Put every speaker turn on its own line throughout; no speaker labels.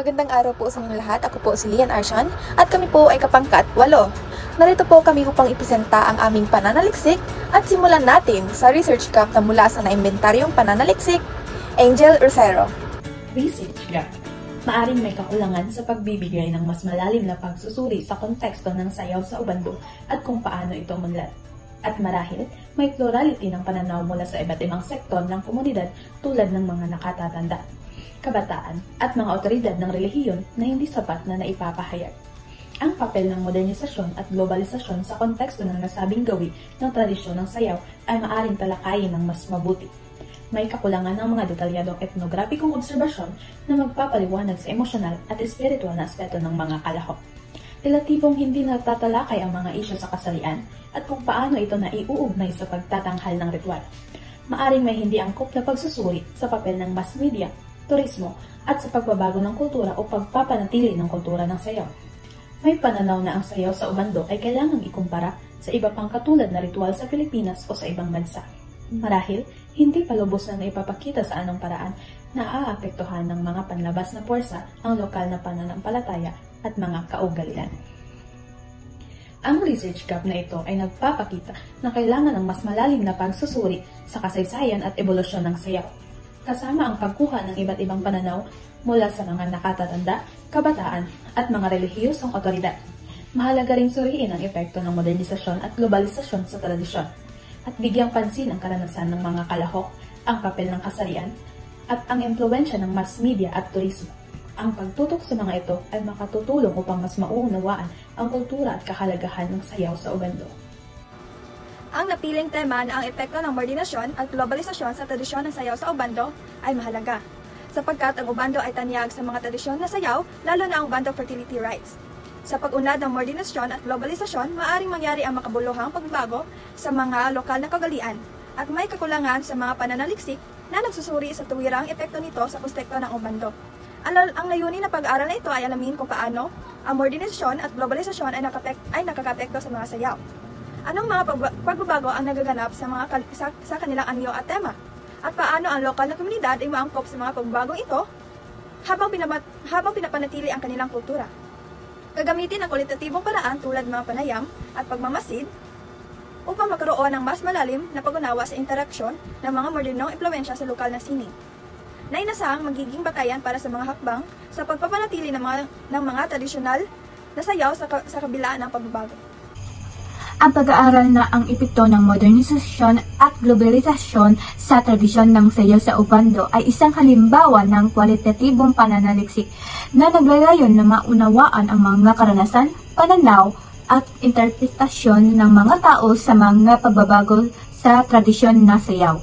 Magandang araw po sa inyong lahat. Ako po si Lian Arshan at kami po ay kapangkat 8. Narito po kami upang ipresenta ang aming pananaliksik at simulan natin sa research gap na mula sa naimentaryong pananaliksik, Angel Rosero.
Research gap. Maaring may kakulangan sa pagbibigay ng mas malalim na pagsusuri sa konteksto ng sayaw sa ubando at kung paano ito umunlad. At marahil, may plurality ng pananaw mula sa iba't ibang sektor ng komunidad tulad ng mga nakatatanda, kabataan, at mga otoridad ng relihiyon na hindi sapat na naipapahayag. Ang papel ng modernisasyon at globalisasyon sa konteksto ng nasabing gawi ng tradisyon ng sayaw ay maaring talakayin ng mas mabuti. May kakulangan ng mga detalyadong etnograpikong obserbasyon na magpapaliwanag sa emosyonal at espiritual na aspeto ng mga kalahok. Relatibong hindi nagtatalakay ang mga isyu sa kasarian at kung paano ito naiuugnay sa pagtatanghal ng ritual. Maaring may hindi angkop na pagsusuri sa papel ng mass media, turismo, at sa pagbabago ng kultura o pagpapanatili ng kultura ng sayaw. May pananaw na ang sayaw sa ubando ay kailangang ikumpara sa iba pang katulad na ritual sa Pilipinas o sa ibang bansa. Marahil, hindi pa lubos na naipapakita sa anong paraan na aapektuhan ng mga panlabas na puwersa ang lokal na pananampalataya at mga kaugalian. Ang research gap na ito ay nagpapakita na kailangan ng mas malalim na pagsusuri sa kasaysayan at ebolusyon ng sayaw, kasama ang pagkuha ng iba't ibang pananaw mula sa mga nakatatanda, kabataan, at mga relihiyosong otoridad. Mahalaga ring suriin ang epekto ng modernisasyon at globalisasyon sa tradisyon, at bigyang pansin ang karanasan ng mga kalahok, ang papel ng kasarian, at ang impluwensya ng mass media at turismo. Ang pagtutok sa mga ito ay makatutulong upang mas mauunawaan ang kultura at kahalagahan ng sayaw sa ubando.
Ang napiling tema na ang epekto ng modernasyon at globalisasyon sa tradisyon ng sayaw sa ubando ay mahalaga, sapagkat ang ubando ay tanyag sa mga tradisyon na sayaw, lalo na ang ubando fertility rites. Sa pag-unlad ng modernasyon at globalisasyon, maaaring mangyari ang makabuluhang pagbabago sa mga lokal na kagalian at may kakulangan sa mga pananaliksik na nagsusuri sa tuwirang epekto nito sa konteksto ng ubando. Ang layunin na pag-aaral na ito ay alamin kung paano ang modernisasyon at globalisasyon ay nakakapekto sa mga sayaw. Anong mga pagbabago ang nagaganap sa kanilang anyo at tema? At paano ang lokal na komunidad ay maangkop sa mga pagbabagong ito habang pinapanatili ang kanilang kultura? Gagamitin ang kwalitatibong paraan tulad ng mga panayam at pagmamasid upang magkaroon ng mas malalim na pag-unawa sa interaksyon ng mga modernong impluwensya sa lokal na sining, na inasahang magiging batayan para sa mga hakbang sa pagpapanatili ng mga tradisyonal na sayaw sa kabila ng pagbabago.
Ang pag-aaral na ang epekto ng modernisasyon at globalisasyon sa tradisyon ng sayaw sa ubando ay isang halimbawa ng kwalitatibong pananaliksik na naglalayon na maunawaan ang mga karanasan, pananaw, at interpretasyon ng mga tao sa mga pagbabago sa tradisyon na sayaw.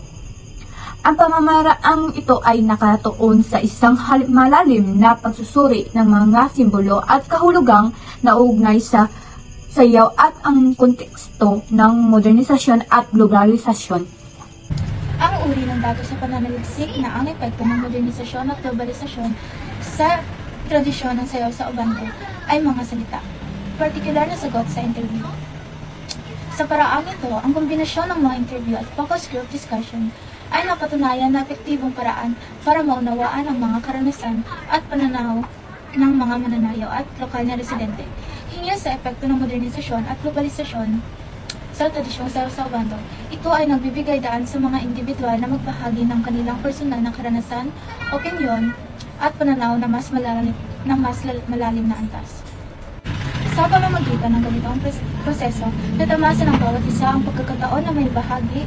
Ang pamamaraang ito ay nakatuon sa isang malalim na pagsusuri ng mga simbolo at kahulugang nauugnay sa sayaw at ang konteksto ng modernisasyon at globalisasyon.
Ang uri ng datos sa pananaliksik na ang epekto ng modernisasyon at globalisasyon sa tradisyon ng sayaw sa ubando ay mga salita, partikular na sagot sa interview. Sa paraang ito, ang kombinasyon ng mga interview at focus group discussion ay napatunayan na epektibong paraan para maunawaan ang mga karanasan at pananaw ng mga mananayaw at lokal na residente hinggil sa epekto ng modernisasyon at globalisasyon sa tradisyong sayaw sa ubando. Ito ay nagbibigay daan sa mga individual na magbahagi ng kanilang personal na karanasan, opinyon, at pananaw na mas malalim na antas. Sa pamamagitan ng ganitong proseso, natamasan ng bawat isa ang pagkakataon na may bahagi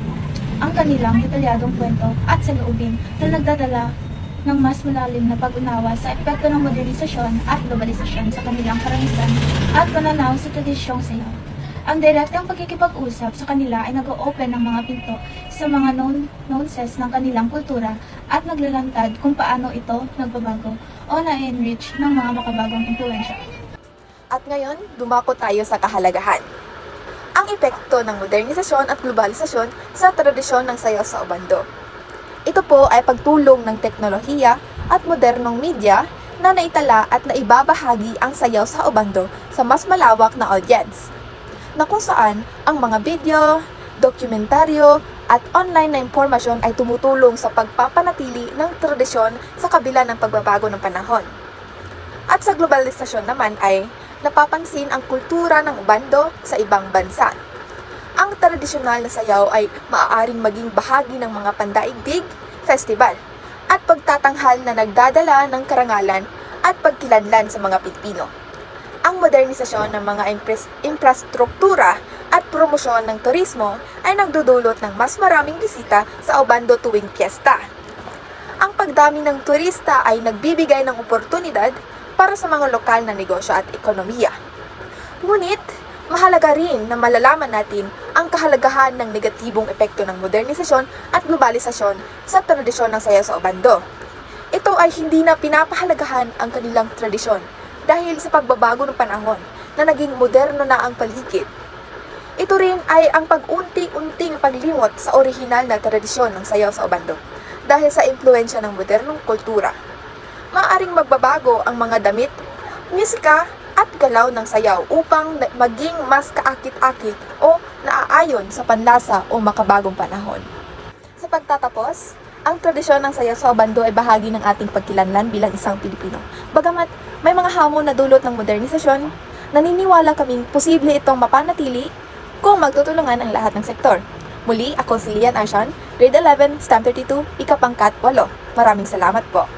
ang kanilang detalyadong kwento at saloobin na nagdadala ng mas malalim na pag-unawa sa epekto ng modernisasyon at globalisasyon sa kanilang karanasan at pananaw sa tradisyong sayaw. Ang direktang pagkikipag-usap sa kanila ay nag-o-open ng mga pinto sa mga nuances ng kanilang kultura at naglalantad kung paano ito nagbabago o na-enrich ng mga makabagong impluwensya.
At ngayon, dumako tayo sa kahalagahan. Ang epekto ng modernisasyon at globalisasyon sa tradisyon ng sayaw sa ubando. Ito po ay pagtulong ng teknolohiya at modernong media na naitala at naibabahagi ang sayaw sa ubando sa mas malawak na audience, na kung saan ang mga video, dokumentaryo at online na impormasyon ay tumutulong sa pagpapanatili ng tradisyon sa kabila ng pagbabago ng panahon. At sa globalisasyon naman ay napapansin ang kultura ng ubando sa ibang bansa. Ang tradisyonal na sayaw ay maaaring maging bahagi ng mga pandaigdig, festival, at pagtatanghal na nagdadala ng karangalan at pagkilanlan sa mga Pilipino. Ang modernisasyon ng mga infrastruktura at promosyon ng turismo ay nagdudulot ng mas maraming bisita sa Obando tuwing piyesta. Ang pagdami ng turista ay nagbibigay ng oportunidad para sa mga lokal na negosyo at ekonomiya. Ngunit, mahalaga rin na malalaman natin ang kahalagahan ng negatibong epekto ng modernisasyon at globalisasyon sa tradisyon ng sayaw sa Obando. Ito ay hindi na pinapahalagahan ang kanilang tradisyon dahil sa pagbabago ng panahon na naging moderno na ang paligid. Ito rin ay ang pag-unti-unting paglimot sa orihinal na tradisyon ng sayaw sa Obando dahil sa impluensya ng modernong kultura. Maaaring magbabago ang mga damit, musika at galaw ng sayaw upang maging mas kaakit-akit o naaayon sa panlasa o makabagong panahon. Sa pagtatapos, ang tradisyon ng sayaw sa Obando ay bahagi ng ating pagkilanlan bilang isang Pilipino. Bagamat may mga hamon na dulot ng modernisasyon, naniniwala kaming posible itong mapanatili kung magtutulungan ang lahat ng sektor. Muli, ako si Lian Arshan, grade 11, STEM 32, ikapangkat 8. Maraming salamat po.